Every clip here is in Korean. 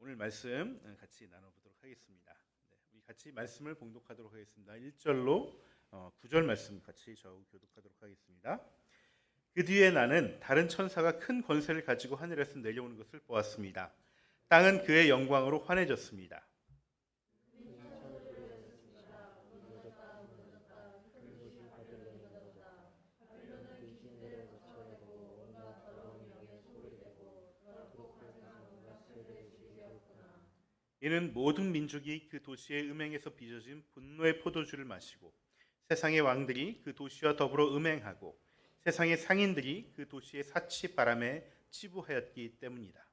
오늘 말씀 같이 나눠보도록 하겠습니다. 우리 같이 말씀을 봉독하도록 하겠습니다. 1절로 9절 말씀 같이 좌우 교독하도록 하겠습니다. 그 뒤에 나는 다른 천사가 큰 권세를 가지고 하늘에서 내려오는 것을 보았습니다. 땅은 그의 영광으로 환해졌습니다. 이는 모든 민족이 그 도시의 음행에서 빚어진 분노의 포도주를 마시고 세상의 왕들이 그 도시와 더불어 음행하고 세상의 상인들이 그 도시의 사치 바람에 치부하였기 때문이다.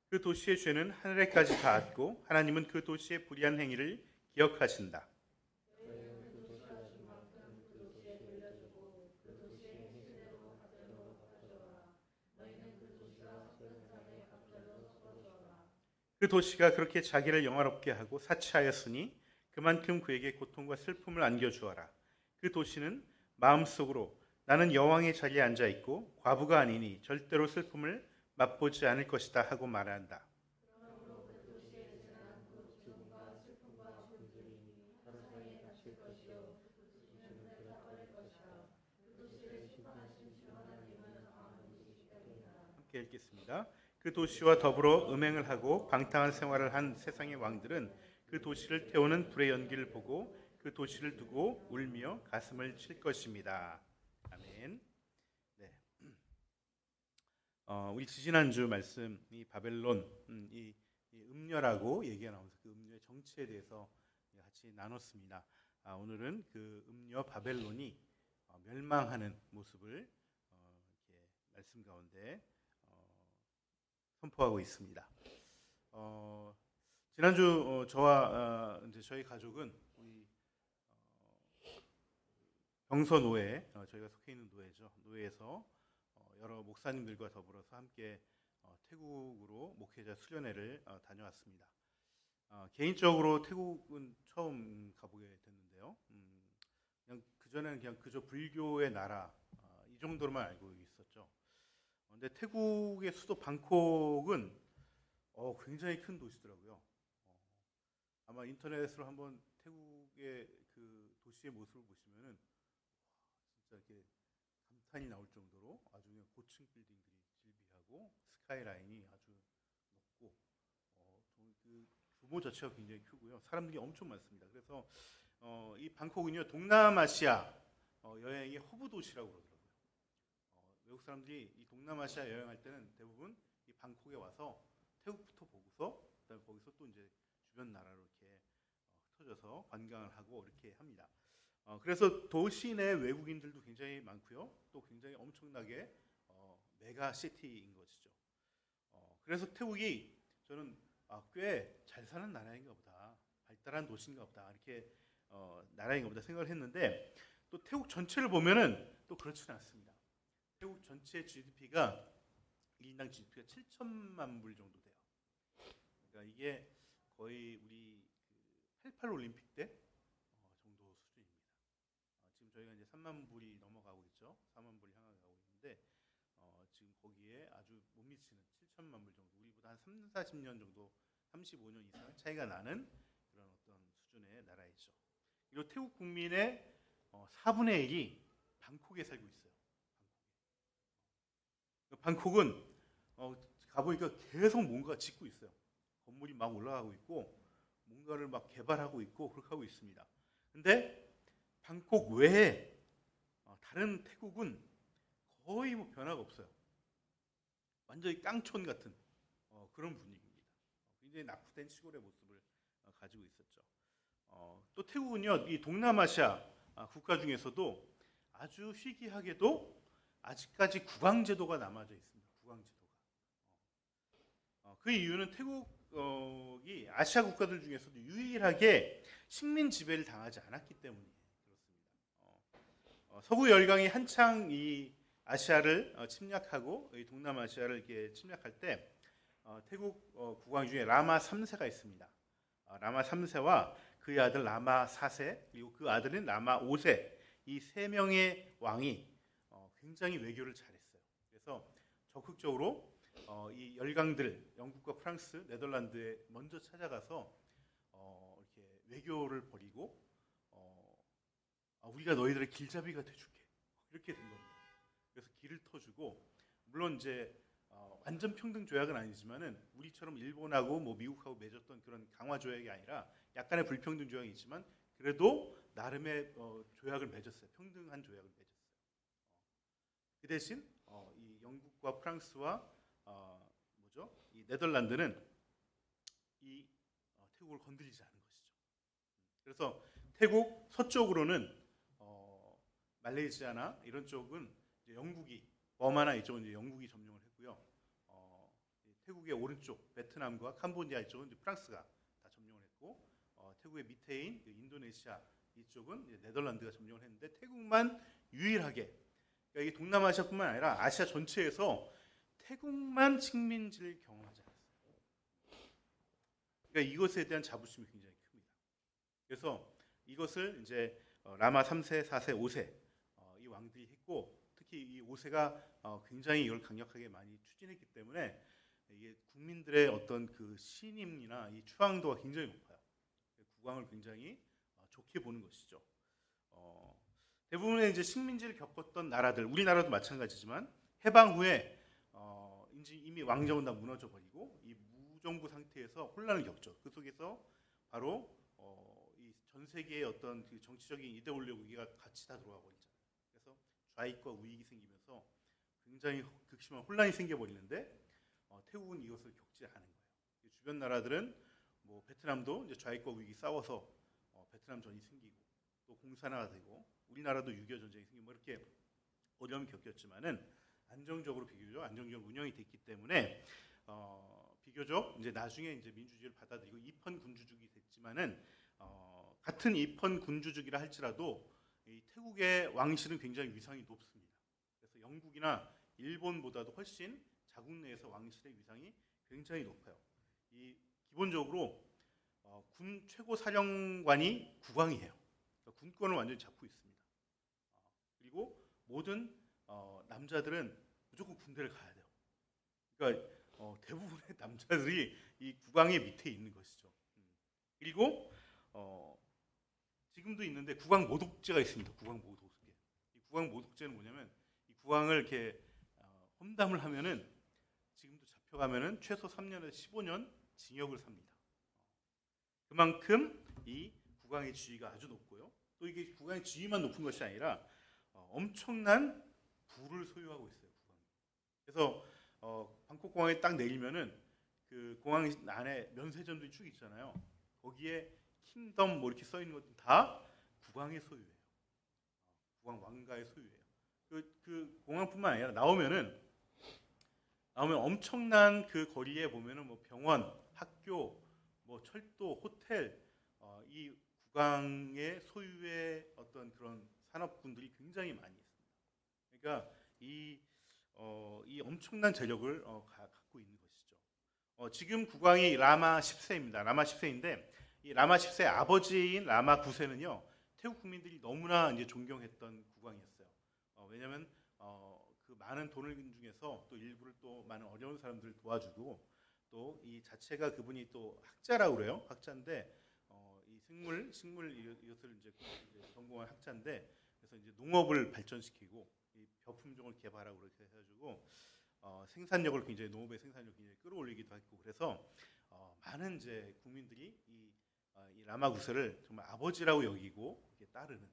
그 도시의 죄는 하늘에까지 닿았고 하나님은 그 도시의 불의한 행위를 기억하신다. 그 도시가 그렇게 자기를 영화롭게 하고 사치하였으니 그만큼 그에게 고통과 슬픔을 안겨주어라. 그 도시는 마음속으로 나는 여왕의 자리에 앉아 있고 과부가 아니니 절대로 슬픔을 맛보지 않을 것이다 하고 말한다. 함께 읽겠습니다. 그 도시와 더불어 음행을 하고 방탕한 생활을 한 세상의 왕들은 그 도시를 태우는 불의 연기를 보고 그 도시를 두고 울며 가슴을 칠 것입니다. 아멘. 네. 우리 지지난주 말씀 이 바벨론 이 음녀라고 얘기가 나오면서 그 음녀의 정치에 대해서 같이 나눴습니다. 오늘은 그 음녀 바벨론이 멸망하는 모습을 이렇게 말씀 가운데 선포하고 있습니다. 지난주 저와 이제 저희 가족은 우리 병서노회 저희가 속해 있는 노회죠. 노회에서 여러 목사님들과 더불어서 함께 태국으로 목회자 수련회를 다녀왔습니다. 개인적으로 태국은 처음 가보게 됐는데요. 그냥 그전에는 그냥 그저 불교의 나라 이 정도로만 알고 있었죠. 근데 태국의 수도 방콕은 굉장히 큰 도시더라고요. 아마 인터넷으로 한번 태국의 그 도시의 모습을 보시면은 진짜 이렇게 감탄이 나올 정도로 아주 그냥 고층 빌딩들이 질비하고 스카이라인이 아주 높고 그 규모 자체가 굉장히 크고요. 사람들이 엄청 많습니다. 그래서 이 방콕은요 동남아시아 여행의 허브 도시라고 그러더라고요. 외국 사람들이 이 동남아시아 여행할 때는 대부분 이 방콕에 와서 태국부터 보고서 그다음에 거기서 또 이제 주변 나라로 이렇게 흩어져서 관광을 하고 이렇게 합니다. 그래서 도시 내 외국인들도 굉장히 많고요. 또 굉장히 엄청나게 메가 시티인 것이죠. 그래서 태국이 저는 꽤 잘 사는 나라인가 보다, 발달한 도시인가 보다 이렇게 나라인가 보다 생각을 했는데 또 태국 전체를 보면은 또 그렇지는 않습니다. 태국 전체 GDP가 1인당 GDP가 7천만 불 정도 돼요. 그러니까 이게 거의 우리 88 올림픽 때 정도 수준입니다. 지금 저희가 이제 3만 불이 넘어가고 있죠. 4만 불이 향해 가고 있는데 지금 거기에 아주 못 미치는 7천만 불 정도, 우리보다 한 3, 40년 정도, 35년 이상 차이가 나는 그런 어떤 수준의 나라이죠. 그리고 태국 국민의 4분의 1이 방콕에 살고 있어요. 방콕은 가보니까 계속 뭔가 짓고 있어요. 건물이 막 올라가고 있고 뭔가를 막 개발하고 있고 그렇게 하고 있습니다. 근데 방콕 외에 다른 태국은 거의 뭐 변화가 없어요. 완전히 깡촌 같은 그런 분위기입니다. 굉장히 낙후된 시골의 모습을 가지고 있었죠. 또 태국은요, 이 동남아시아 국가 중에서도 아주 희귀하게도 아직까지 국왕제도가 남아져 있습니다. 국왕제도가. 그 이유는 태국이 아시아 국가들 중에서도 유일하게 식민 지배를 당하지 않았기 때문에 그렇습니다. 서구 열강이 한창 이 아시아를 침략하고 이 동남아시아를 이렇게 침략할 때 태국 국왕 중에 라마 3세가 있습니다. 라마 3세와 그의 아들 라마 4세 그리고 그 아들인 라마 5세 이 세 명의 왕이 굉장히 외교를 잘했어요. 그래서 적극적으로 이 열강들 영국과 프랑스, 네덜란드에 먼저 찾아가서 이렇게 외교를 벌이고 우리가 너희들의 길잡이가 돼줄게 이렇게 된 겁니다. 그래서 길을 터주고 물론 이제 완전 평등 조약은 아니지만은 우리처럼 일본하고 뭐 미국하고 맺었던 그런 강화 조약이 아니라 약간의 불평등 조약이 있지만 그래도 나름의 조약을 맺었어요. 평등한 조약을 맺었어요. 그 대신 이 영국과 프랑스와 이 네덜란드는 이 태국을 건드리지 않은 것이죠. 그래서 태국 서쪽으로는 말레이시아나 이런 쪽은 이제 영국이 버마나 이쪽은 이제 영국이 점령을 했고요. 태국의 오른쪽 베트남과 캄보디아 이쪽은 이제 프랑스가 다 점령을 했고 태국의 밑에인 인도네시아 이쪽은 이제 네덜란드가 점령을 했는데 태국만 유일하게 그러니까 이게 동남아시아뿐만 아니라 아시아 전체에서 태국만 식민지를 경험하지 않았어요. 그러니까 이것에 대한 자부심이 굉장히 큽니다. 그래서 이것을 이제 라마 3세, 4세, 5세 이 왕들이 했고 특히 이 5세가 굉장히 이걸 강력하게 많이 추진했기 때문에 이게 국민들의 어떤 그 신임이나 이 추앙도가 굉장히 높아요. 국왕을 굉장히 좋게 보는 것이죠. 대부분의 이제 식민지를 겪었던 나라들, 우리나라도 마찬가지지만 해방 후에 이미 왕정은 다 무너져 버리고 이 무정부 상태에서 혼란을 겪죠. 그 속에서 바로 이 전 세계의 어떤 그 정치적인 이데올로기가 같이 다 들어와 버리잖아요. 그래서 좌익과 우익이 생기면서 굉장히 극심한 혼란이 생겨버리는데 태국은 이것을 겪지 않은 거예요. 주변 나라들은 뭐 베트남도 이제 좌익과 우익이 싸워서 베트남전이 생기고 또 공산화가 되고 우리나라도 6.25 전쟁이 생기고 뭐 이렇게 어려움을 겪었지만은 안정적으로 비교적 안정적으로 운영이 됐기 때문에 비교적 이제 나중에 이제 민주주의를 받아들이고 입헌 군주주의 됐지만은 같은 입헌 군주주의라 할지라도 이 태국의 왕실은 굉장히 위상이 높습니다. 그래서 영국이나 일본보다도 훨씬 자국 내에서 왕실의 위상이 굉장히 높아요. 이 기본적으로 군 최고 사령관이 국왕이에요. 그러니까 군권을 완전히 잡고 있습니다. 그리고 모든 남자들은 무조건 군대를 가야 돼요. 그러니까 대부분의 남자들이 이 국왕의 밑에 있는 것이죠. 그리고 지금도 있는데 국왕 모독죄가 있습니다. 국왕 모독죄. 이 국왕 모독죄는 뭐냐면 이 국왕을 이렇게 험담을 하면은 지금도 잡혀가면은 최소 3년에서 15년 징역을 삽니다. 그만큼 이 국왕의 지위가 아주 높고요. 또 이게 국왕의 지위만 높은 것이 아니라 엄청난 부를 소유하고 있어요. 국왕이. 그래서 방콕 공항에 딱 내리면은 그 공항 안에 면세점들이 쭉 있잖아요. 거기에 킹덤 뭐 이렇게 써 있는 것도 다 국왕의 소유예요. 국왕 왕가의 소유예요. 그 공항뿐만 아니라 나오면 엄청난 그 거리에 보면은 뭐 병원, 학교, 뭐 철도, 호텔 이 국왕의 소유의 어떤 그런 산업군들이 굉장히 많이 있습니다. 그러니까 이 엄청난 재력을 갖고 있는 것이죠. 지금 국왕이 라마 10세입니다. 라마 10세인데 이 라마 10세 아버지인 라마 9세는요 태국 국민들이 너무나 이제 존경했던 국왕이었어요. 왜냐하면 그 많은 돈을 중에서 또 일부를 또 많은 어려운 사람들을 도와주고 또 이 자체가 그분이 또 학자라고 그래요. 학자인데 이 식물 이것을 이제 전공한 학자인데 그래서 이제 농업을 발전시키고 이 벼품종을 개발하고 그렇게 해가지고 생산력을 굉장히 농업의 생산력을 굉장히 끌어올리기도 했고 그래서 많은 이제 국민들이 이 라마 9세를 정말 아버지라고 여기고 따르는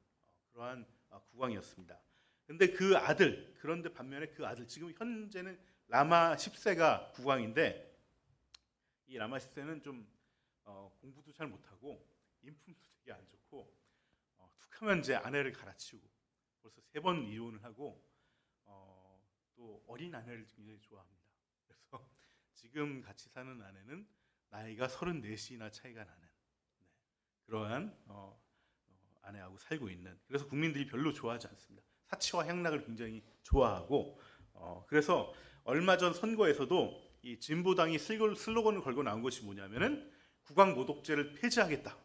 그러한 국왕이었습니다. 그런데 반면에 그 아들 지금 현재는 라마 10세가 국왕인데 이 라마 10세는 좀 공부도 잘 못하고 인품도 되게 안 좋고 툭하면 이제 아내를 갈아치우고 벌써 3번 이혼을 하고 또 어린 아내를 굉장히 좋아합니다. 그래서 지금 같이 사는 아내는 나이가 34이나 차이가 나는 그러한 아내하고 살고 있는 그래서 국민들이 별로 좋아하지 않습니다. 사치와 향락을 굉장히 좋아하고 그래서 얼마 전 선거에서도 이 진보당이 슬로건을 걸고 나온 것이 뭐냐면은 국왕모독제를 폐지하겠다.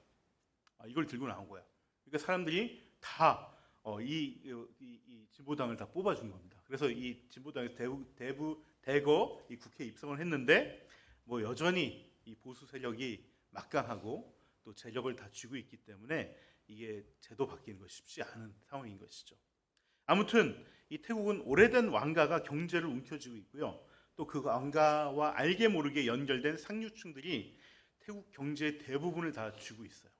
이걸 들고 나온 거야. 그러니까 사람들이 다 이 진보당을 다 뽑아준 겁니다. 그래서 이 진보당에서 대거 이 국회에 입성을 했는데 뭐 여전히 이 보수 세력이 막강하고 또 재력을 다 쥐고 있기 때문에 이게 제도 바뀌는 것이 쉽지 않은 상황인 것이죠. 아무튼 이 태국은 오래된 왕가가 경제를 움켜쥐고 있고요. 또 그 왕가와 알게 모르게 연결된 상류층들이 태국 경제의 대부분을 다 쥐고 있어요.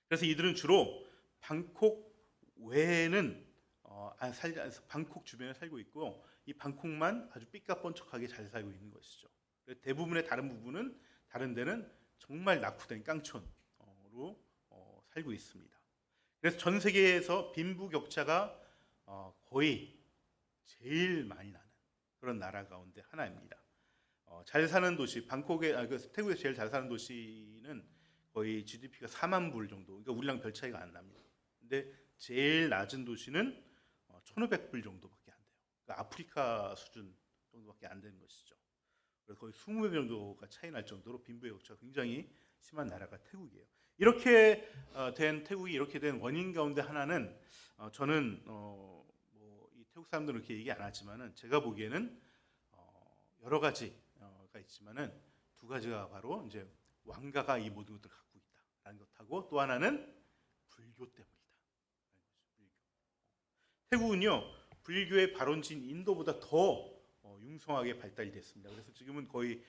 그래서 이들은 주로 방콕 외에는 방콕 주변에 살고 있고 이 방콕만 아주 삐까뻔쩍하게 잘 살고 있는 것이죠. 대부분의 다른 데는 정말 낙후된 깡촌으로 살고 있습니다. 그래서 전 세계에서 빈부격차가 거의 제일 많이 나는 그런 나라 가운데 하나입니다. 잘 사는 도시 태국에서 제일 잘 사는 도시는 거의 GDP가 4만 불 정도. 그러니까 우리랑 별 차이가 안 납니다. 근데 제일 낮은 도시는 1,500불 정도밖에 안 돼요. 그러니까 아프리카 수준 정도밖에 안 되는 것이죠. 그래서 거의 20배 정도가 차이 날 정도로 빈부의 격차가 굉장히 심한 나라가 태국이에요. 이렇게 된 태국이 이렇게 된 원인 가운데 하나는 저는 이 태국 사람들은 그렇게 얘기 안 하지만은 제가 보기에는 여러 가지가 있지만은 두 가지가 바로 이제 왕가가 이 모든 것들을 갖고 있다라는 것하고 또 하나는 불교 때문이다. 태국은요 불교의 발원지인 인도보다 더 융성하게 발달이 됐습니다. 그래서 지금은 거의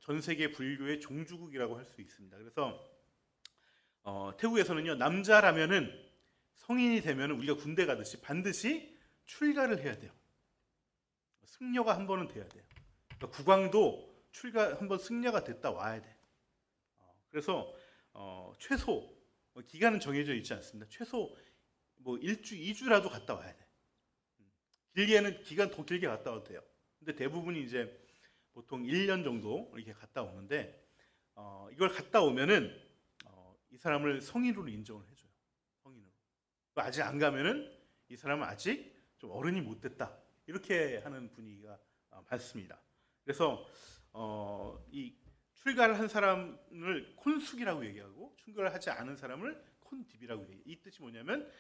전 세계 불교의 종주국이라고 할 수 있습니다. 그래서 태국에서는요 남자라면은 성인이 되면 우리가 군대 가듯이 반드시 출가를 해야 돼요. 승려가 한 번은 돼야 돼요. 그러니까 국왕도 출가 한 번 승려가 됐다 와야 돼. 그래서 최소 기간은 정해져 있지 않습니다. 최소 뭐 1주, 2주라도 갔다 와야 돼. 길게는 기간 더 길게 갔다 와도 돼요. 근데 대부분이 이제 보통 1년 정도 이렇게 갔다 오는데 이걸 갔다 오면은 이 사람을 성인으로 인정을 해줘요. 성인으로. 아직 안 가면은 이 사람은 아직 좀 어른이 못 됐다. 이렇게 하는 분위기가 많습니다. 그래서 이 출가를 한 사람을 콘숙이라고 얘기하고 출가를 하지 않은 사람을 콘딥이라고 얘기해요. 이 뜻이 뭐냐면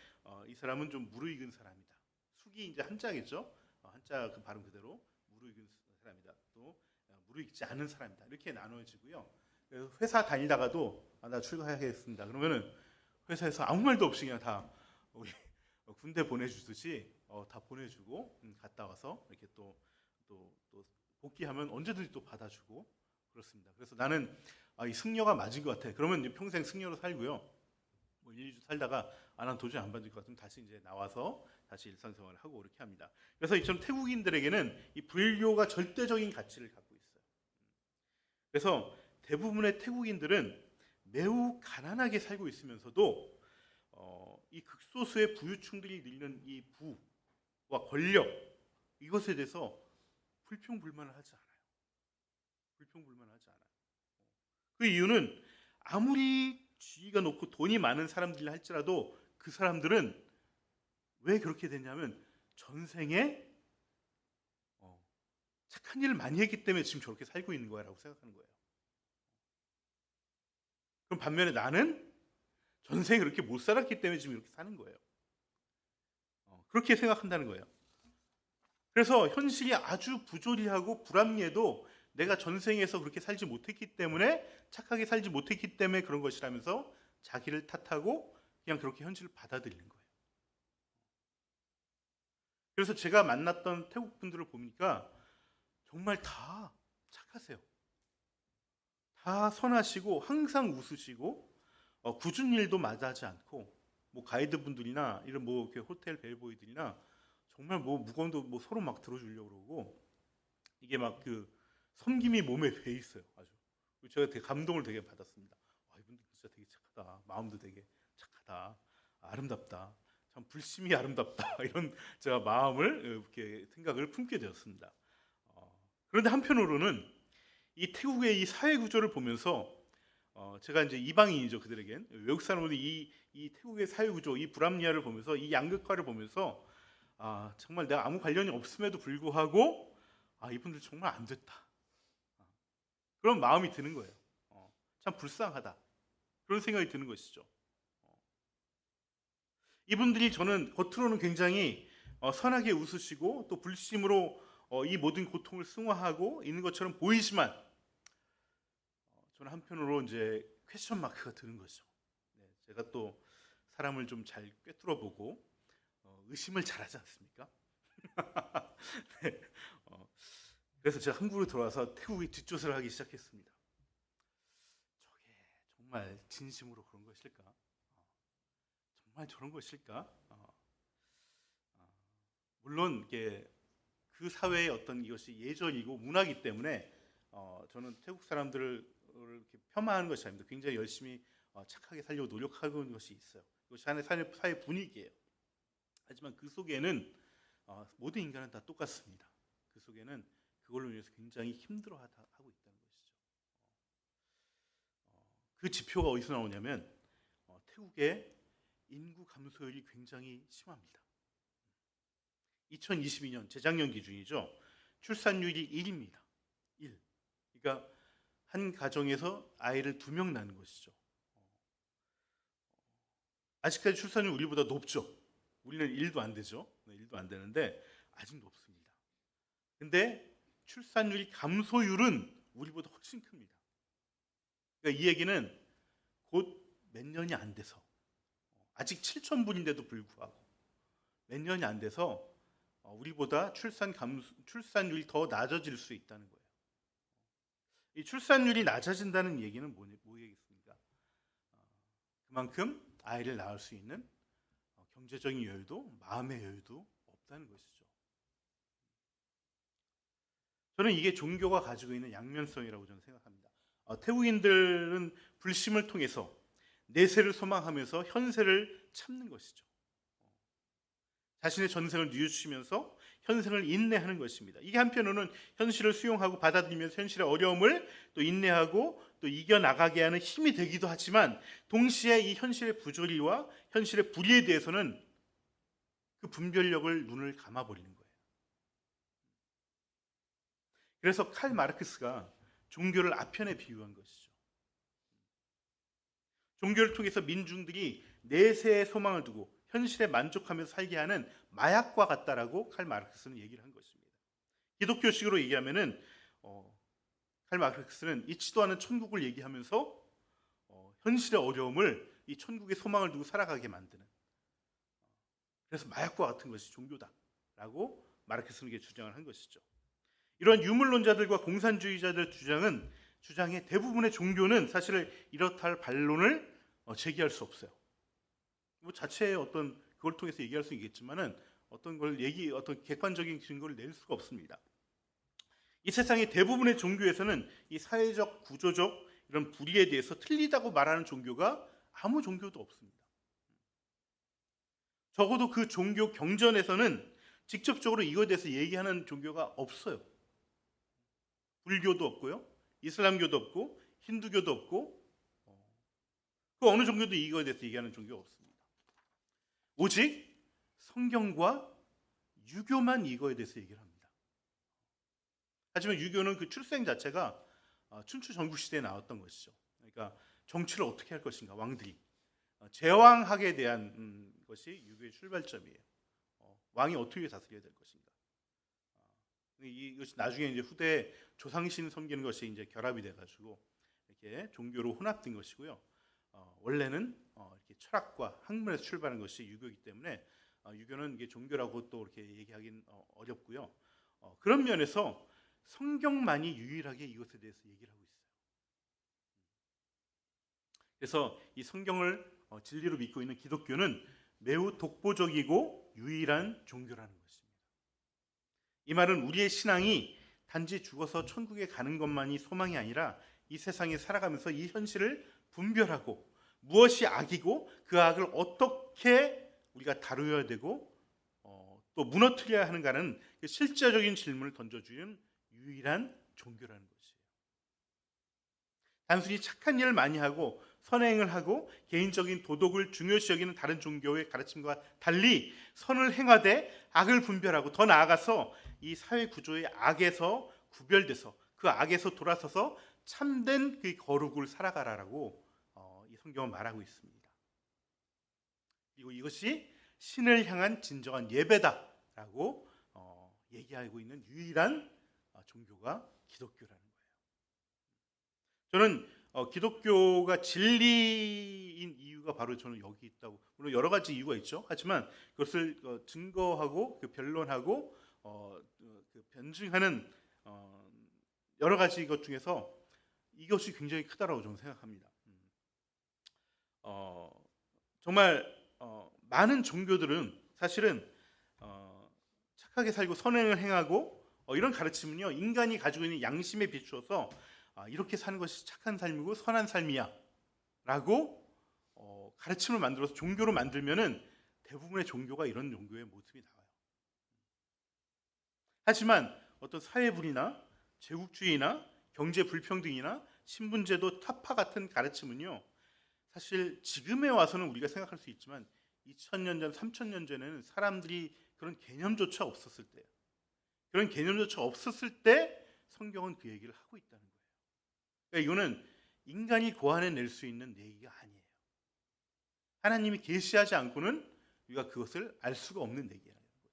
이 사람은 좀 무르익은 사람이다. 숙이 이제 한자겠죠. 한자 그 발음 그대로 무르익은 사람이다. 또 무르익지 않은 사람이다. 이렇게 나눠지고요. 그래서 회사 다니다가도 나 출가하겠습니다. 그러면은 회사에서 아무 말도 없이 그냥 다 우리 군대 보내주듯이 다 보내주고 갔다 와서 이렇게 또 복귀하면 언제든지 또 받아주고 그렇습니다. 그래서 나는 이 승려가 맞은 것 같아. 그러면 이제 평생 승려로 살고요. 뭐 1, 2주 살다가 난 도저히 안 받을 것 같으면 다시 이제 나와서 다시 일상생활을 하고 그렇게 합니다. 그래서 이처럼 태국인들에게는 이 불교가 절대적인 가치를 갖고 있어요. 그래서 대부분의 태국인들은 매우 가난하게 살고 있으면서도 이 극소수의 부유층들이 누리는 이 부와 권력 이것에 대해서 불평불만을 하지 않아요. 불평불만하지 않아요. 그 이유는 아무리 지위가 높고 돈이 많은 사람들이 할지라도 그 사람들은 왜 그렇게 됐냐면 전생에 착한 일을 많이 했기 때문에 지금 저렇게 살고 있는 거야라고 생각하는 거예요. 그럼 반면에 나는 전생에 그렇게 못 살았기 때문에 지금 이렇게 사는 거예요. 그렇게 생각한다는 거예요. 그래서 현실이 아주 부조리하고 불합리해도 내가 전생에서 그렇게 살지 못했기 때문에 착하게 살지 못했기 때문에 그런 것이라면서 자기를 탓하고 그냥 그렇게 현실을 받아들이는 거예요. 그래서 제가 만났던 태국 분들을 보니까 정말 다 착하세요. 다 선하시고 항상 웃으시고 굳은 일도 마다하지 않고 뭐 가이드분들이나 이런 뭐 이렇게 호텔 벨보이들이나 정말 뭐 무거운 도 뭐 서로 막 들어주려고 그러고 이게 막 그 섬김이 몸에 배 있어요. 아주 제가 되게 감동을 되게 받았습니다. 이분들 진짜 되게 착하다. 마음도 되게 착하다. 아름답다. 참 불심이 아름답다. 이런 제가 마음을 이렇게 생각을 품게 되었습니다. 그런데 한편으로는 이 태국의 이 사회 구조를 보면서 제가 이제 이방인이죠 그들에겐 외국 사람들은 이 태국의 사회 구조, 이 불합리화를 보면서 이 양극화를 보면서 정말 내가 아무 관련이 없음에도 불구하고 이분들 정말 안 됐다. 그런 마음이 드는 거예요. 참 불쌍하다. 그런 생각이 드는 것이죠. 이분들이 저는 겉으로는 굉장히 선하게 웃으시고 또 불심으로 이 모든 고통을 승화하고 있는 것처럼 보이지만 저는 한편으로 이제 퀘스천 마크가 드는 거죠. 네, 제가 또 사람을 좀 잘 꿰뚫어 보고 의심을 잘하지 않습니까? 네, 그래서 제가 한국으로 돌아와서 태국의 뒷조사를 하기 시작했습니다. 저게 정말 진심으로 그런 것일까? 정말 저런 것일까? 물론 이게 그 사회의 어떤 이것이 예전이고 문화이기 때문에 저는 태국 사람들을 이렇게 폄하하는 것이 아닙니다. 굉장히 열심히 착하게 살려고 노력하고 있는 것이 있어요. 이것이 하나의 사회 분위기예요. 하지만 그 속에는 모든 인간은 다 똑같습니다. 그 속에는 그걸로 인해서 굉장히 힘들어하고 있다는 것이죠. 그 지표가 어디서 나오냐면 태국의 인구 감소율이 굉장히 심합니다. 2022년 재작년 기준이죠. 출산율이 1입니다. 1. 그러니까 한 가정에서 아이를 2명 낳는 것이죠. 아직까지 출산율 우리보다 높죠. 우리는 1도 안 되죠. 1도 안 되는데 아직 높습니다. 근데 출산율이 감소율은 우리보다 훨씬 큽니다. 그러니까 이 얘기는 곧 몇 년이 안 돼서 아직 7,000분인데도 불구하고 몇 년이 안 돼서 우리보다 출산율이 더 낮아질 수 있다는 거예요. 이 출산율이 낮아진다는 얘기는 뭐겠습니까? 그만큼 아이를 낳을 수 있는 경제적인 여유도 마음의 여유도 없다는 것이죠. 저는 이게 종교가 가지고 있는 양면성이라고 저는 생각합니다. 태국인들은 불심을 통해서 내세를 소망하면서 현세를 참는 것이죠. 자신의 전생을 뉘우치면서 현생을 인내하는 것입니다. 이게 한편으로는 현실을 수용하고 받아들이면서 현실의 어려움을 또 인내하고 또 이겨나가게 하는 힘이 되기도 하지만 동시에 이 현실의 부조리와 현실의 불의에 대해서는 그 분별력을 눈을 감아버리는 거예요. 그래서 칼 마르크스가 종교를 아편에 비유한 것이죠. 종교를 통해서 민중들이 내세의 소망을 두고 현실에 만족하면서 살게 하는 마약과 같다라고 칼 마르크스는 얘기를 한 것입니다. 기독교식으로 얘기하면은 칼 마르크스는 잊지도 않은 천국을 얘기하면서 현실의 어려움을 이 천국의 소망을 두고 살아가게 만드는, 그래서 마약과 같은 것이 종교다라고 마르크스는 주장을 한 것이죠. 이런 유물론자들과 공산주의자들 주장의 대부분의 종교는 사실 이렇다 할 반론을 제기할 수 없어요. 뭐 자체의 어떤 그걸 통해서 얘기할 수 있겠지만은 어떤 객관적인 증거를 낼 수가 없습니다. 이 세상의 대부분의 종교에서는 이 사회적 구조적 이런 불의에 대해서 틀리다고 말하는 종교가 아무 종교도 없습니다. 적어도 그 종교 경전에서는 직접적으로 이거에 대해서 얘기하는 종교가 없어요. 불교도 없고요, 이슬람교도 없고, 힌두교도 없고, 그 어느 종교도 이거에 대해서 얘기하는 종교가 없습니다. 오직 성경과 유교만 이거에 대해서 얘기를 합니다. 하지만 유교는 그 출생 자체가 춘추 전국시대에 나왔던 것이죠. 그러니까 정치를 어떻게 할 것인가, 왕들이 제왕학에 대한 것이 유교의 출발점이에요. 왕이 어떻게 다스려야 될 것인가. 이것이 나중에 이제 후대 조상신 섬기는 것이 이제 결합이 돼가지고 이렇게 종교로 혼합된 것이고요. 원래는 이렇게 철학과 학문에서 출발한 것이 유교이기 때문에 유교는 이게 종교라고 또 이렇게 얘기하기는 어렵고요. 그런 면에서 성경만이 유일하게 이것에 대해서 얘기를 하고 있어요. 그래서 이 성경을 진리로 믿고 있는 기독교는 매우 독보적이고 유일한 종교라는 것입니다. 이 말은 우리의 신앙이 단지 죽어서 천국에 가는 것만이 소망이 아니라 이 세상에 살아가면서 이 현실을 분별하고 무엇이 악이고 그 악을 어떻게 우리가 다루어야 되고 또 무너뜨려야 하는가는 실제적인 질문을 던져주는 유일한 종교라는 것이에요. 단순히 착한 일을 많이 하고 선행을 하고 개인적인 도덕을 중요시 여기는 다른 종교의 가르침과 달리 선을 행하되 악을 분별하고 더 나아가서 이 사회 구조의 악에서 구별돼서 그 악에서 돌아서서 참된 그 거룩을 살아가라라고 이 성경은 말하고 있습니다. 그리고 이것이 신을 향한 진정한 예배다라고 얘기하고 있는 유일한 종교가 기독교라는 거예요. 저는 기독교가 진리인 이유가 바로 저는 여기 있다고, 물론 여러 가지 이유가 있죠. 하지만 그것을 증거하고 변론하고 그 변증하는 여러 가지 것 중에서 이것이 굉장히 크다라고 저는 생각합니다. 정말 많은 종교들은 사실은 착하게 살고 선행을 행하고 이런 가르침은요, 인간이 가지고 있는 양심에 비추어서 이렇게 사는 것이 착한 삶이고 선한 삶이야 라고 가르침을 만들어서 종교로 만들면은 대부분의 종교가 이런 종교의 모습이 나와요. 하지만 어떤 사회불이나 제국주의나 경제 불평등이나 신분제도 타파 같은 가르침은요, 사실 지금에 와서는 우리가 생각할 수 있지만 2000년 전, 3000년 전에는 사람들이 그런 개념조차 없었을 때예요. 그런 개념조차 없었을 때 성경은 그 얘기를 하고 있다는 거예요. 그러니까 이거는 인간이 고안해낼 수 있는 얘기가 아니에요. 하나님이 계시하지 않고는 우리가 그것을 알 수가 없는 얘기라는 것이죠.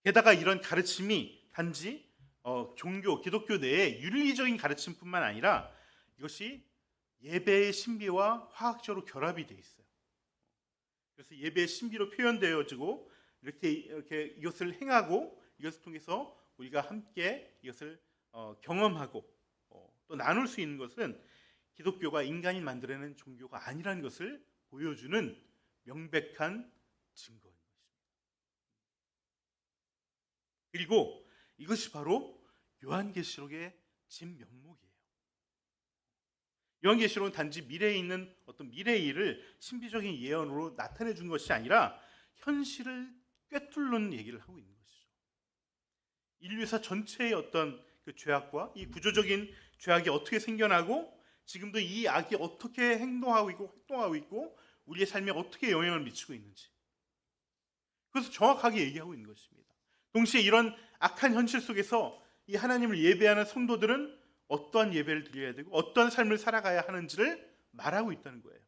게다가 이런 가르침이 단지 종교, 기독교 내에 윤리적인 가르침뿐만 아니라 이것이 예배의 신비와 화학적으로 결합이 되어 있어요. 그래서 예배의 신비로 표현되어지고 이렇게 이것을 행하고 이것을 통해서 우리가 함께 이것을 경험하고 또 나눌 수 있는 것은 기독교가 인간이 만들어낸 종교가 아니라는 것을 보여주는 명백한 증거인 것입니다. 그리고 이것이 바로 요한계시록의 진면목이에요. 요한계시록은 단지 미래에 있는 어떤 미래의 일을 신비적인 예언으로 나타내 준 것이 아니라 현실을 꿰뚫는 얘기를 하고 있는 것이죠. 인류사 전체의 어떤 그 죄악과 이 구조적인 죄악이 어떻게 생겨나고 지금도 이 악이 어떻게 행동하고 있고 활동하고 있고 우리의 삶에 어떻게 영향을 미치고 있는지, 그래서 정확하게 얘기하고 있는 것입니다. 동시에 이런 악한 현실 속에서 이 하나님을 예배하는 성도들은 어떠한 예배를 드려야 되고 어떠한 삶을 살아가야 하는지를 말하고 있다는 거예요.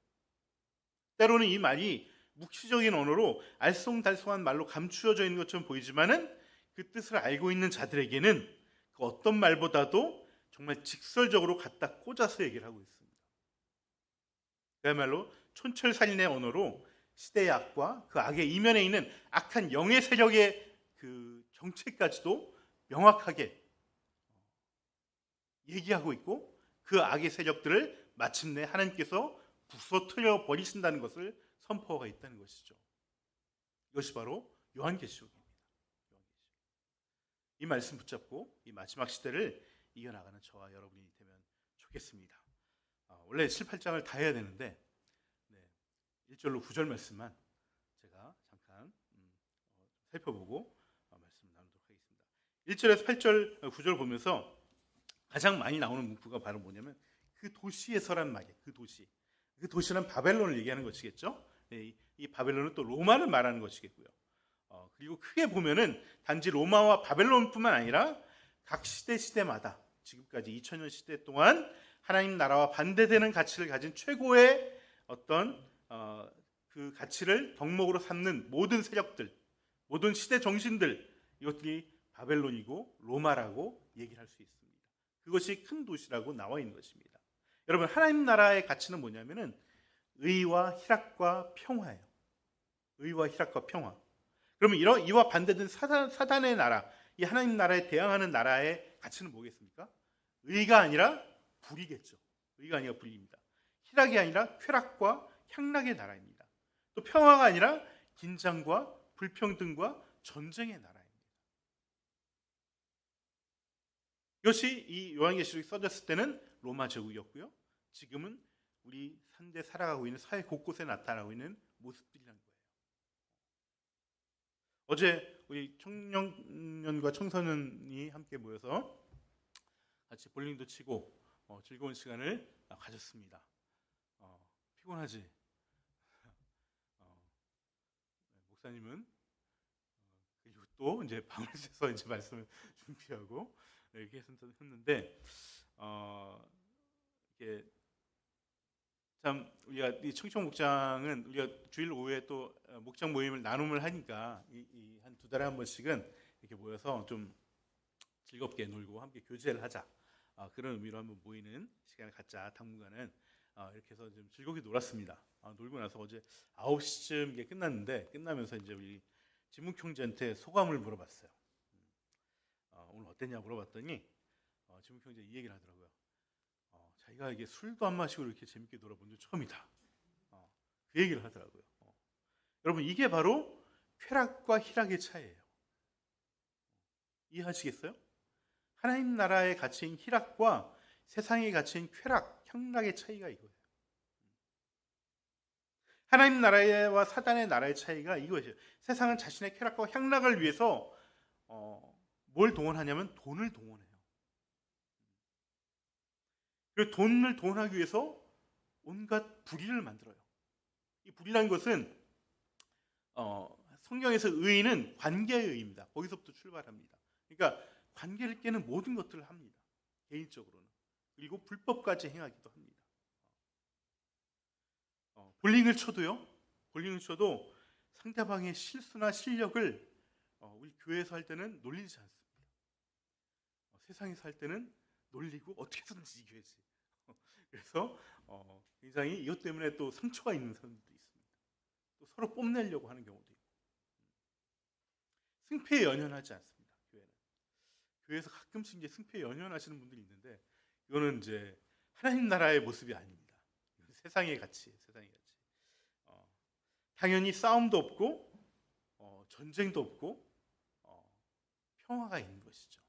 때로는 이 말이 묵시적인 언어로 알쏭달쏭한 말로 감추어져 있는 것처럼 보이지만은 그 뜻을 알고 있는 자들에게는 그 어떤 말보다도 정말 직설적으로 갖다 꽂아서 얘기를 하고 있습니다. 그야말로 촌철살인의 언어로 시대의 악과 그 악의 이면에 있는 악한 영의 세력의 그 정체까지도 명확하게 얘기하고 있고 그 악의 세력들을 마침내 하나님께서 부서뜨려 버리신다는 것을 선포가 있다는 것이죠. 이것이 바로 요한계시록입니다. 이 말씀 붙잡고 이 마지막 시대를 이겨나가는 저와 여러분이 되면 좋겠습니다. 원래 7, 8장을 다 해야 되는데 1절로 9절 말씀만 제가 잠깐 살펴보고 말씀 나누도록 하겠습니다. 1절에서 8절, 9절 보면서 가장 많이 나오는 문구가 바로 뭐냐면 그 도시에서란 말이에요. 그 도시는 바벨론을 얘기하는 것이겠죠. 이 바벨론은 또 로마를 말하는 것이겠고요. 그리고 크게 보면은 단지 로마와 바벨론뿐만 아니라 각 시대마다 지금까지 2000년 시대 동안 하나님 나라와 반대되는 가치를 가진 최고의 어떤 그 가치를 덕목으로 삼는 모든 세력들, 모든 시대 정신들, 이것들이 바벨론이고 로마라고 얘기를 할 수 있습니다. 그것이 큰 도시라고 나와 있는 것입니다. 여러분, 하나님 나라의 가치는 뭐냐면은 의와 희락과 평화예요. 의와 희락과 평화. 그러면 이와 반대된 사단의 나라, 이 하나님 나라에 대항하는 나라의 가치는 뭐겠습니까? 의가 아니라 불이겠죠. 의가 아니라 불입니다. 희락이 아니라 쾌락과 향락의 나라입니다. 또 평화가 아니라 긴장과 불평등과 전쟁의 나라입니다. 이것이 이 요한계시록이 써졌을 때는 로마 제국이었고요. 지금은 우리 현재 살아가고 있는 사회 곳곳에 나타나고 있는 모습들이라는 거예요. 어제 우리 청년과 청소년이 함께 모여서 같이 볼링도 치고 즐거운 시간을 가졌습니다. 피곤하지? 목사님은 그리고 또 이제 밤을 새서 이제 말씀을 준비하고 이렇게 했는데 이게 참 우리가 이 청청 목장은 우리가 주일 오후에 또 목장 모임을 나눔을 하니까 한 두 달에 한 번씩은 이렇게 모여서 좀 즐겁게 놀고 함께 교제를 하자, 그런 의미로 한번 모이는 시간을 갖자. 당분간은 이렇게 해서 좀 즐겁게 놀았습니다. 놀고 나서 어제 9시쯤 이게 끝났는데, 끝나면서 이제 우리 진묵 형제한테 소감을 물어봤어요. 오늘 어땠냐 물어봤더니 진묵 형제 이 얘기를 하더라고요. 자기가 이게 술도 안 마시고 이렇게 재밌게 놀아본 적 처음이다. 그 얘기를 하더라고요. 여러분, 이게 바로 쾌락과 희락의 차이예요. 이해하시겠어요? 하나님 나라의 가치인 희락과 세상의 가치인 쾌락, 향락의 차이가 이거예요. 하나님 나라와 사단의 나라의 차이가 이거예요. 세상은 자신의 쾌락과 향락을 위해서 뭘 동원하냐면 돈을 동원해요. 그리고 돈을 동원하기 위해서 온갖 불의를 만들어요. 이 불의라는 것은 성경에서 의는 관계의 의입니다. 거기서부터 출발합니다. 그러니까 관계를 깨는 모든 것들을 합니다. 개인적으로는. 그리고 불법까지 행하기도 합니다. 볼링을 쳐도 상대방의 실수나 실력을 우리 교회에서 할 때는 놀리지 않습니다. 세상에서 할 때는 놀리고 어떻게든지 이겨야지. 그래서 굉장히 이것 때문에 또 상처가 있는 사람들도 있습니다. 또 서로 뽐내려고 하는 경우도 있고. 승패에 연연하지 않습니다. 교회에서 가끔씩 이제 승패에 연연하시는 분들이 있는데, 이거는 이제 하나님 나라의 모습이 아닙니다. 세상의 가치예요. 세상의 가치. 당연히 싸움도 없고 전쟁도 없고 평화가 있는 것이죠.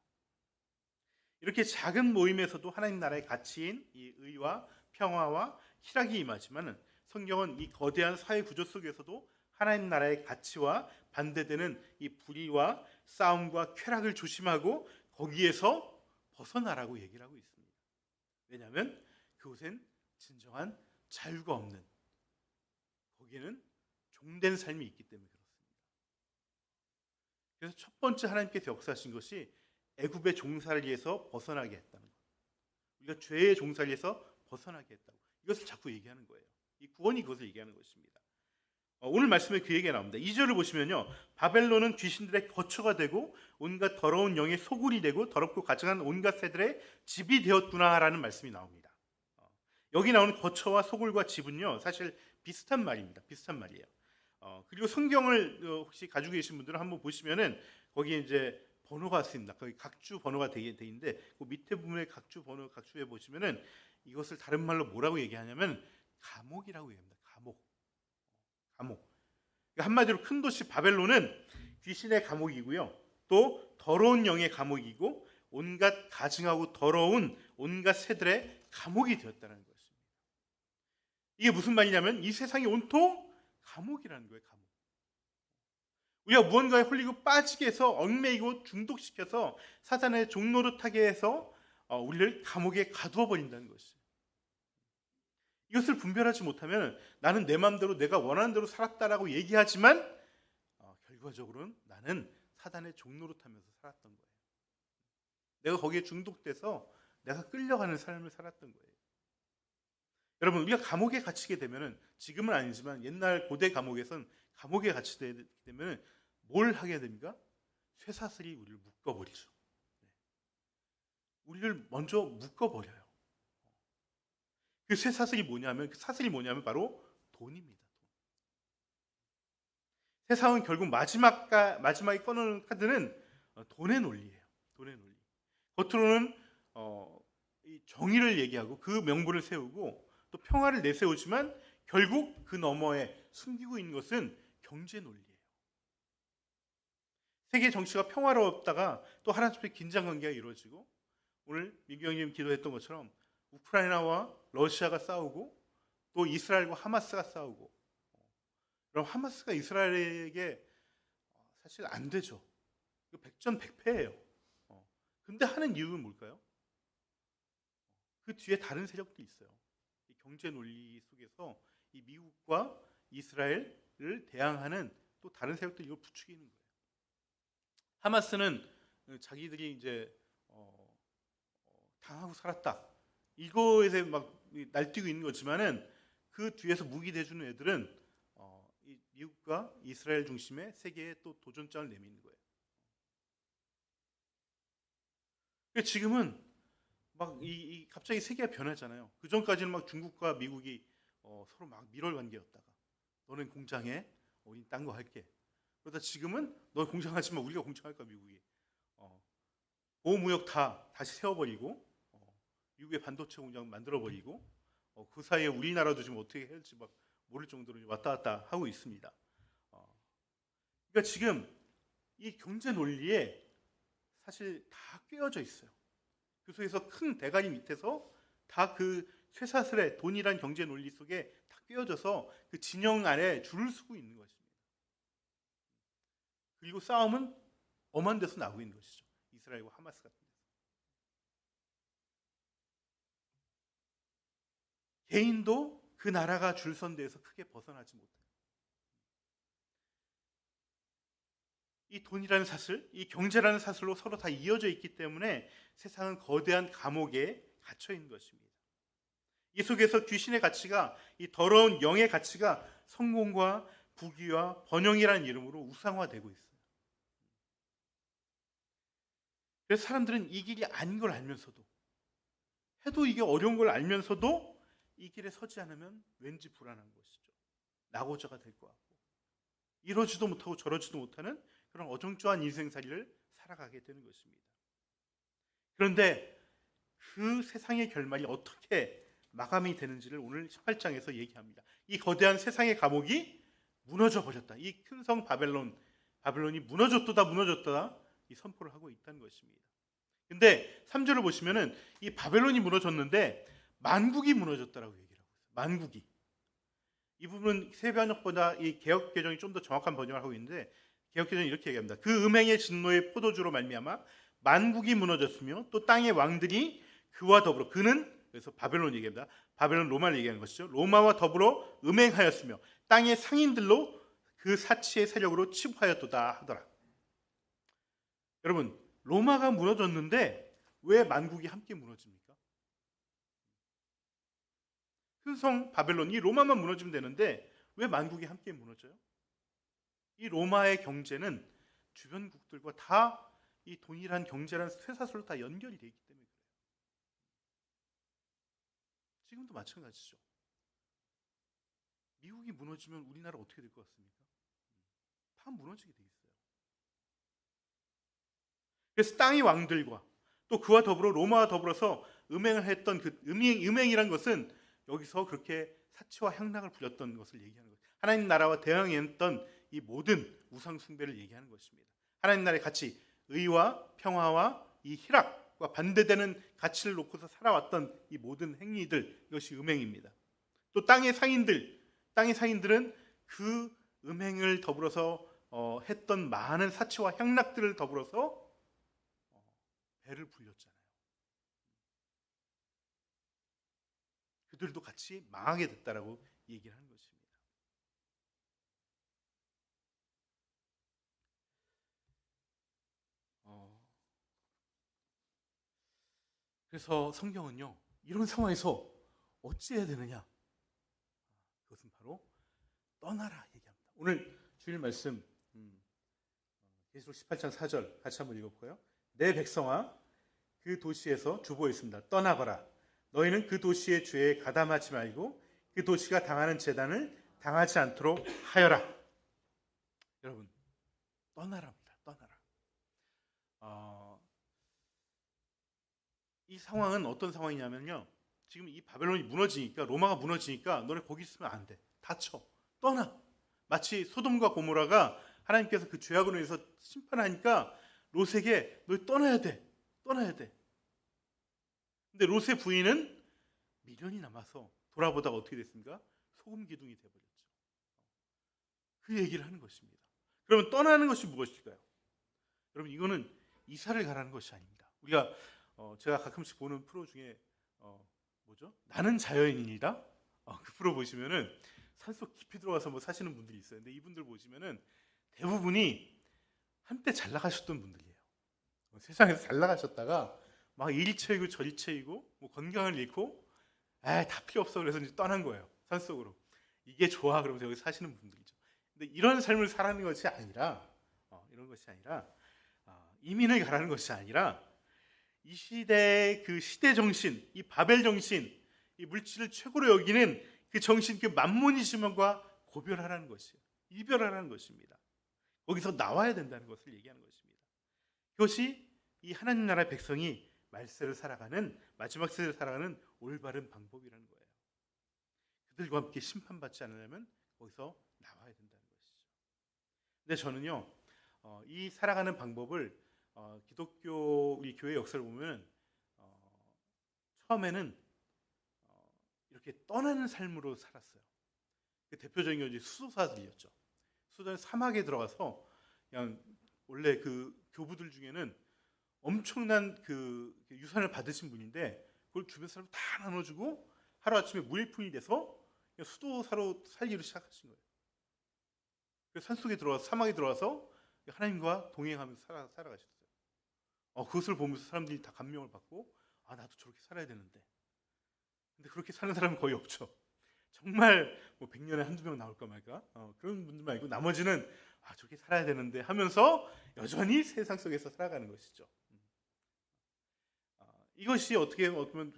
이렇게 작은 모임에서도 하나님 나라의 가치인 이 의와 평화와 희락이 임하지만, 성경은 이 거대한 사회 구조 속에서도 하나님 나라의 가치와 반대되는 이 불의와 싸움과 쾌락을 조심하고 거기에서 벗어나라고 얘기를 하고 있습니다. 왜냐하면 그곳엔 진정한 자유가 없는, 거기에는 종된 삶이 있기 때문에 그렇습니다. 그래서 첫 번째 하나님께서 역사하신 것이 애굽의 종살이에서 벗어나게 했다는 것. 우리가 죄의 종살이에서 벗어나게 했다고. 이것을 자꾸 얘기하는 거예요. 이 구원이 그것을 얘기하는 것입니다. 오늘 말씀에 그 얘기가 나옵니다. 2절을 보시면요, 바벨론은 귀신들의 거처가 되고 온갖 더러운 영의 소굴이 되고 더럽고 가증한 온갖 새들의 집이 되었구나라는 말씀이 나옵니다. 여기 나오는 거처와 소굴과 집은요, 사실 비슷한 말입니다. 비슷한 말이에요. 그리고 성경을 혹시 가지고 계신 분들은 한번 보시면은 거기에 이제 번호가 쓰입니다. 거기 각주 번호가 돼 있는데, 그 밑에 부분에 각주 번호, 각주에 보시면은 이것을 다른 말로 뭐라고 얘기하냐면 감옥이라고 얘기합니다. 감옥. 한마디로 큰 도시 바벨론은 귀신의 감옥이고요, 또 더러운 영의 감옥이고 온갖 가증하고 더러운 온갖 새들의 감옥이 되었다는 것입니다. 이게 무슨 말이냐면 이 세상이 온통 감옥이라는 거예요. 감옥. 우리가 무언가에 홀리고 빠지게 해서 얽매이고 중독시켜서 사단의 종노릇하게 해서 우리를 감옥에 가두어 버린다는 것이죠. 이것을 분별하지 못하면 나는 내 마음대로 내가 원하는 대로 살았다라고 얘기하지만 결과적으로는 나는 사단의 종노릇하면서 살았던 거예요. 내가 거기에 중독돼서 내가 끌려가는 삶을 살았던 거예요. 여러분, 우리가 감옥에 갇히게 되면은, 지금은 아니지만 옛날 고대 감옥에선 감옥에 갇히게 되면은 뭘 하게 됩니까? 쇠사슬이 우리를 묶어버리죠. 우리를 먼저 묶어버려요. 그 쇠사슬이 뭐냐면, 그 사슬이 뭐냐면 바로 돈입니다. 세상은 결국 마지막에 꺼내는 카드는 돈의 논리예요. 돈의 논리. 겉으로는 이 정의를 얘기하고 그 명분을 세우고 또 평화를 내세우지만 결국 그 너머에 숨기고 있는 것은 경제 논리예요. 세계 정치가 평화로웠다가 또 하나님 앞에 긴장 관계가 이루어지고, 오늘 민규 형님 기도했던 것처럼 우크라이나와 러시아가 싸우고 또 이스라엘과 하마스가 싸우고, 그럼 하마스가 이스라엘에게 사실 안 되죠. 백전백패예요. 근데 하는 이유는 뭘까요? 그 뒤에 다른 세력도 있어요. 이 경제 논리 속에서 이 미국과 이스라엘을 대항하는 또 다른 세력들이 이걸 부추기는 거예요. 하마스는 자기들이 이제 당하고 살았다. 이거에서 막 날뛰고 있는 거지만은 그 뒤에서 무기 대주는 애들은 이 미국과 이스라엘 중심의 세계에 또 도전장을 내미는 거예요. 그러니까 지금은 막 갑자기 세계가 변하잖아요. 그 전까지는 막 중국과 미국이 서로 막 밀월 관계였다가 너는 공장해, 우린 딴 거 할게. 그러다 지금은 너 공장하지만 우리가 공장할 거야 미국이. 보호무역 다 다시 세워버리고 미국의 반도체 공장 만들어버리고 그 사이에 우리나라도 지금 어떻게 해야 할지 막 모를 정도로 왔다 갔다 하고 있습니다. 그러니까 지금 이 경제 논리에 사실 다 꿰어져 있어요. 그 속에서 큰 대가리 밑에서 다 그 쇠사슬의 돈이란 경제 논리 속에 다 꿰어져서 그 진영 안에 줄을 서고 있는 것입니다. 그리고 싸움은 엄한 데서 나오고 있는 것이죠. 이스라엘과 하마스 같은 데서. 개인도 그 나라가 줄선 데에서 크게 벗어나지 못해요. 이 돈이라는 사슬, 이 경제라는 사슬로 서로 다 이어져 있기 때문에 세상은 거대한 감옥에 갇혀 있는 것입니다. 이 속에서 귀신의 가치가, 이 더러운 영의 가치가 성공과 부귀와 번영이라는 이름으로 우상화되고 있어요. 그래서 사람들은 이 길이 아닌 걸 알면서도, 해도 이게 어려운 걸 알면서도 이 길에 서지 않으면 왠지 불안한 것이죠. 낙오자가 될 것 같고 이러지도 못하고 저러지도 못하는 그런 어정쩡한 인생살이를 살아가게 되는 것입니다. 그런데 그 세상의 결말이 어떻게 마감이 되는지를 오늘 18장에서 얘기합니다. 이 거대한 세상의 감옥이 무너져 버렸다. 이 큰 성 바벨론이 무너졌다 이 선포를 하고 있다는 것입니다. 근데 3절을 보시면은 이 바벨론이 무너졌는데 만국이 무너졌다라고 얘기를 하고 있어요. 만국이. 이 부분은 새 번역보다 이 개역 개정이 좀 더 정확한 번역을 하고 있는데 개역 개정이 이렇게 얘기합니다. 그 음행의 진노의 포도주로 말미암아 만국이 무너졌으며 또 땅의 왕들이 그와 더불어, 그는 그래서 바벨론 얘기합니다. 바벨론 로마를 얘기하는 것이죠. 로마와 더불어 음행하였으며 땅의 상인들로 그 사치의 세력으로 치부하였도다 하더라. 여러분, 로마가 무너졌는데 왜 만국이 함께 무너집니까? 큰 성 바벨론, 이 로마만 무너지면 되는데 왜 만국이 함께 무너져요? 이 로마의 경제는 주변국들과 다 이 돈이란 경제란 쇠사슬로 다 연결이 되어 있기 때문에 그래요. 지금도 마찬가지죠. 미국이 무너지면 우리나라 어떻게 될 것 같습니까? 다 무너지게 돼 있어요. 그래서 땅의 왕들과 또 그와 더불어 로마와 더불어서 음행을 했던 그 음행이란 것은 여기서 그렇게 사치와 향락을 부렸던 것을 얘기하는 거예요. 하나님 나라와 대항했던 이 모든 우상 숭배를 얘기하는 것입니다. 하나님 나라의 가치, 의와 평화와 이 희락과 반대되는 가치를 놓고서 살아왔던 이 모든 행위들, 이것이 음행입니다. 또 땅의 상인들은 그 음행을 더불어서 했던 많은 사치와 향락들을 더불어서 배를 불렸잖아요. 그들도 같이 망하게 됐다라고 얘기를 하는 것입니다. 그래서 성경은요, 이런 상황에서 어찌해야 되느냐? 그것은 바로 떠나라 얘기합니다. 오늘 주일 말씀 계시록 18장 4절 같이 한번 읽어볼까요? 내 백성아, 그 도시에서 주보했습니다. 떠나거라. 너희는 그 도시의 죄에 가담하지 말고 그 도시가 당하는 재단을 당하지 않도록 하여라. 여러분, 떠나랍니다. 떠나라. 이 상황은 어떤 상황이냐면요, 지금 이 바벨론이 무너지니까, 로마가 무너지니까 너네 거기 있으면 안 돼. 닫혀. 떠나. 마치 소돔과 고모라가 하나님께서 그 죄악으로 인해서 심판하니까 롯에게 너희 떠나야 돼. 떠나야 돼. 근데 롯의 부인은 미련이 남아서 돌아보다가 어떻게 됐습니까? 소금 기둥이 되어버렸죠. 그 얘기를 하는 것입니다. 그러면 떠나는 것이 무엇일까요? 여러분, 이거는 이사를 가라는 것이 아닙니다. 우리가 제가 가끔씩 보는 프로 중에 뭐죠? 나는 자연인이다. 그 프로 보시면은 산속 깊이 들어가서 뭐 사시는 분들이 있어요. 근데 이분들 보시면은 대부분이 한때 잘 나가셨던 분들이에요. 세상에서 잘 나가셨다가 막 이리 채이고 저리 채이고 뭐 건강을 잃고 다 필요 없어 그래서 이제 떠난 거예요. 산속으로. 이게 좋아 그러면서 여기 사시는 분들이죠. 근데 이런 삶을 살아가는 것이 아니라 이런 것이 아니라 이민을 가라는 것이 아니라 이 시대의 그 시대 정신, 이 바벨 정신, 이 물질을 최고로 여기는 그 정신, 그 만몬이심과 고별하라는 것이에요. 이별하라는 것입니다. 거기서 나와야 된다는 것을 얘기하는 것입니다. 그것이 이 하나님 나라의 백성이 말세를 살아가는, 마지막 세를 살아가는 올바른 방법이라는 거예요. 그들과 함께 심판받지 않으려면 거기서 나와야 된다는 것이죠. 근데 저는요, 이 살아가는 방법을 기독교 우리 교회 역사를 보면 처음에는 이렇게 떠나는 삶으로 살았어요. 그 대표적인 것이 수도사들이었죠. 수도는 사막에 들어가서 그냥 원래 그 교부들 중에는 엄청난 그 유산을 받으신 분인데 그걸 주변 사람 다 나눠주고 하루아침에 무일푼이 돼서 그냥 수도사로 살기로 시작하신 거예요. 그래서 산속에 들어가서 사막에 들어가서 하나님과 동행하면서 살아가셨어요. 그것을 보면서 사람들이 다 감명을 받고 나도 저렇게 살아야 되는데. 근데 그렇게 사는 사람은 거의 없죠. 정말 뭐 100년에 한두 명 나올까 말까 그런 분들 말고 나머지는 저렇게 살아야 되는데 하면서 여전히 세상 속에서 살아가는 것이죠. 이것이 어떻게 보면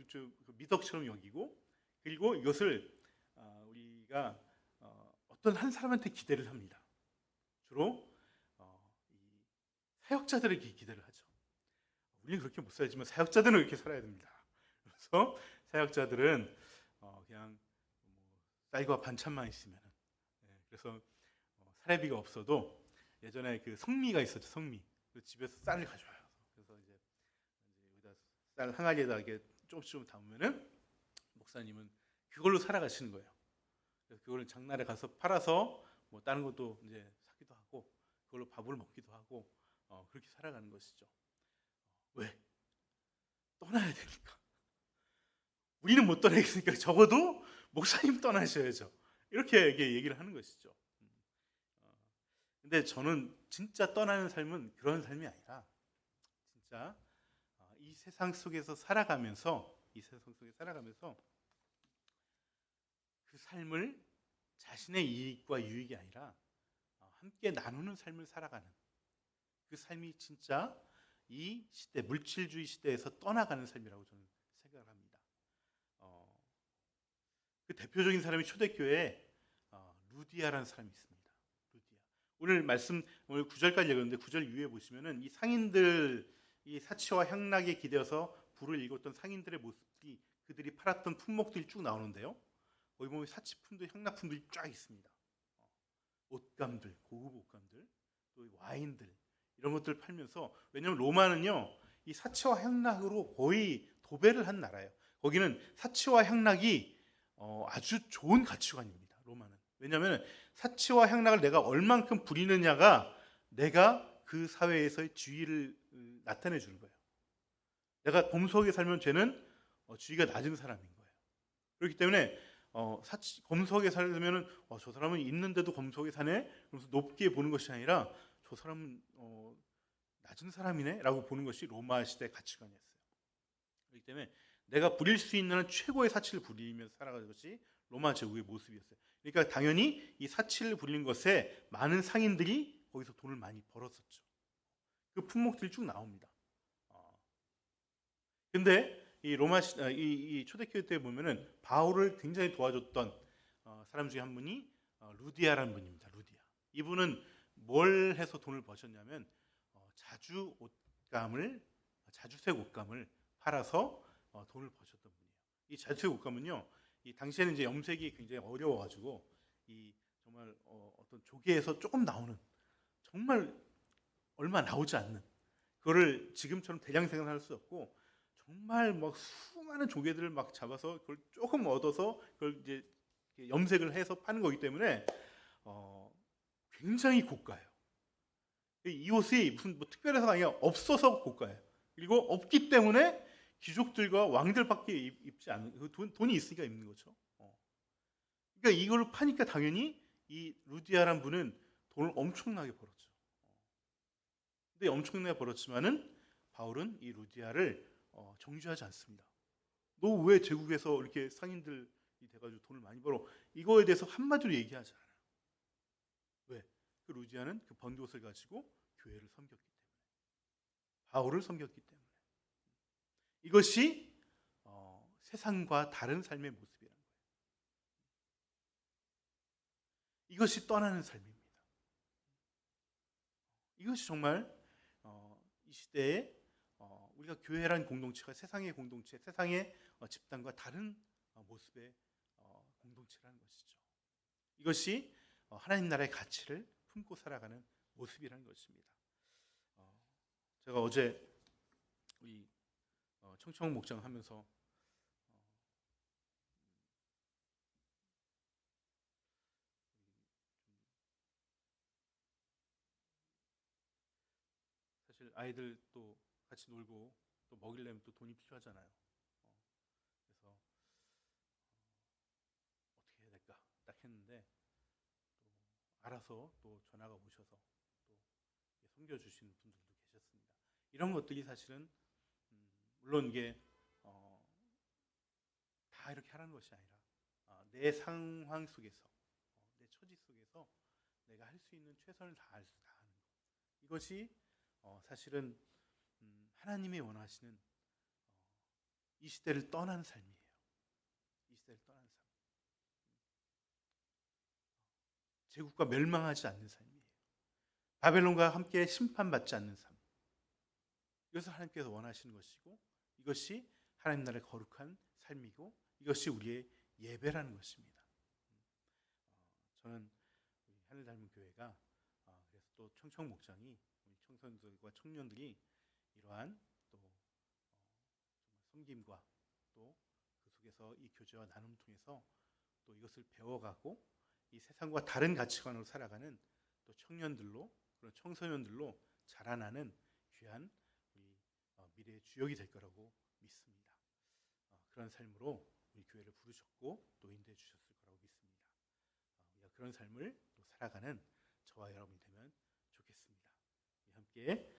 미덕처럼 여기고 그리고 이것을 우리가 어떤 한 사람한테 기대를 합니다. 주로 사역자들에게 기대를 하죠. 우리는 그렇게 못 살지만 사역자들은 그렇게 살아야 됩니다. 그래서 사역자들은 그냥 쌀과 반찬만 있으면 그래서 사례비가 없어도 예전에 그 성미가 있었죠. 성미. 집에서 쌀을 가져와요. 그래서 이제 여기다 쌀 항아리에다 이렇게 조금씩 담으면은 목사님은 그걸로 살아가시는 거예요. 그래서 그걸 장날에 가서 팔아서 뭐 다른 것도 이제 사기도 하고 그걸로 밥을 먹기도 하고 그렇게 살아가는 것이죠. 왜? 떠나야 되니까. 우리는 못 떠나겠으니까 적어도 목사님 떠나셔야죠. 이렇게 얘기를 하는 것이죠. 근데 저는 진짜 떠나는 삶은 그런 삶이 아니라 진짜 이 세상 속에서 살아가면서 그 삶을 자신의 이익과 유익이 아니라 함께 나누는 삶을 살아가는 그 삶이 진짜 이 시대, 물질주의 시대에서 떠나가는 삶이라고 저는 생각을 합니다. 그 대표적인 사람이 초대교회에 루디아라는 사람이 있습니다. 루디아. 오늘 9절까지 읽었는데 9절 이후에 보시면은 이 상인들, 이 사치와 향락에 기대어서 불을 일궜던 상인들의 모습이 그들이 팔았던 품목들이 쭉 나오는데요. 거기 보면 사치품들, 향락품들이 쫙 있습니다. 옷감들, 고급 옷감들, 또 와인들 이런 것들을 팔면서 왜냐하면 로마는요 이 사치와 향락으로 거의 도배를 한 나라예요. 거기는 사치와 향락이 아주 좋은 가치관입니다. 로마는. 왜냐하면 사치와 향락을 내가 얼만큼 부리느냐가 내가 그 사회에서의 지위를 나타내 주는 거예요. 내가 검소하게 살면 쟤는 지위가 낮은 사람인 거예요. 그렇기 때문에 검소하게 살면 저 사람은 있는데도 검소하게 사네? 그래서 높게 보는 것이 아니라 저 사람은 낮은 사람이네? 라고 보는 것이 로마 시대 가치관이었어요. 그렇기 때문에 내가 부릴 수 있는 최고의 사치를 부리면서 살아가는 것이 로마 제국의 모습이었어요. 그러니까 당연히 이 사치를 부리는 것에 많은 상인들이 거기서 돈을 많이 벌었었죠. 그 품목들이 쭉 나옵니다. 근데 이 이 초대교회 때 보면은 바울을 굉장히 도와줬던 사람 중에 한 분이 루디아라는 분입니다. 루디아. 이분은 뭘 해서 돈을 버셨냐면 자주색 옷감을 팔아서 돈을 버셨던 분이에요. 이 자주색 옷감은요, 이 당시에는 이제 염색이 굉장히 어려워가지고 이 정말 어떤 조개에서 조금 나오는 정말 얼마 나오지 않는 그거를 지금처럼 대량 생산할 수 없고 정말 막 수많은 조개들을 막 잡아서 그걸 조금 얻어서 그걸 이제 염색을 해서 파는 거기 때문에 굉장히 고가예요. 이 옷이 무슨 뭐 특별해서가 아니라 없어서 고가예요. 그리고 없기 때문에 귀족들과 왕들밖에 입지 않는 돈이 있으니까 입는 거죠. 그러니까 이걸 파니까 당연히 이 루디아란 분은 돈을 엄청나게 벌었죠. 근데 엄청나게 벌었지만은 바울은 이 루디아를 정죄하지 않습니다. 너 왜 제국에서 이렇게 상인들이 돼가지고 돈을 많이 벌어? 이거에 대해서 한마디로 얘기하지 않아요. 왜? 그 루디아는 그 번 것을 가지고 교회를 섬겼기 때문에, 바울을 섬겼기 때문에. 이것이 세상과 다른 삶의 모습이라는 거예요. 이것이 떠나는 삶입니다. 이것이 정말 이 시대에 우리가 교회라는 공동체가 세상의 공동체, 세상의 집단과 다른 모습의 공동체라는 것이죠. 이것이 하나님 나라의 가치를 품고 살아가는 모습이라는 것입니다. 제가 어제 우리 청청 목장하면서 사실 아이들 또 같이 놀고 또 먹이려면 또 돈이 필요하잖아요. 그래서 어떻게 해야 될까 딱 했는데 또 알아서 또 전화가 오셔서 또 섬겨주시는 분들도 계셨습니다. 이런 것들이 사실은 물론 이게 다 이렇게 하라는 것이 아니라 내 상황 속에서 내 처지 속에서 내가 할 수 있는 최선을 다하는 것, 이것이 사실은 하나님이 원하시는 이 시대를 떠난 삶이에요. 이 시대를 떠난 삶, 제국과 멸망하지 않는 삶이에요. 바벨론과 함께 심판받지 않는 삶, 이것을 하나님께서 원하시는 것이고, 이것이 하나님 나라의 거룩한 삶이고, 이것이 우리의 예배라는 것입니다. 저는 하늘 닮은 교회가 그래서 또 청청 목장이 우리 청소년들과 청년들이 이러한 또 섬김과 또 그 속에서 이 교제와 나눔을 통해서 또 이것을 배워가고 이 세상과 다른 가치관으로 살아가는 또 청년들로, 그런 청소년들로 자라나는 귀한 우리 미래의 주역이 될 거라고 믿습니다. 그런 삶으로 우리 교회를 부르셨고 또 인도해 주셨을 거라고 믿습니다. 우리가 그런 삶을 또 살아가는 저와 여러분이 되면 좋겠습니다. 함께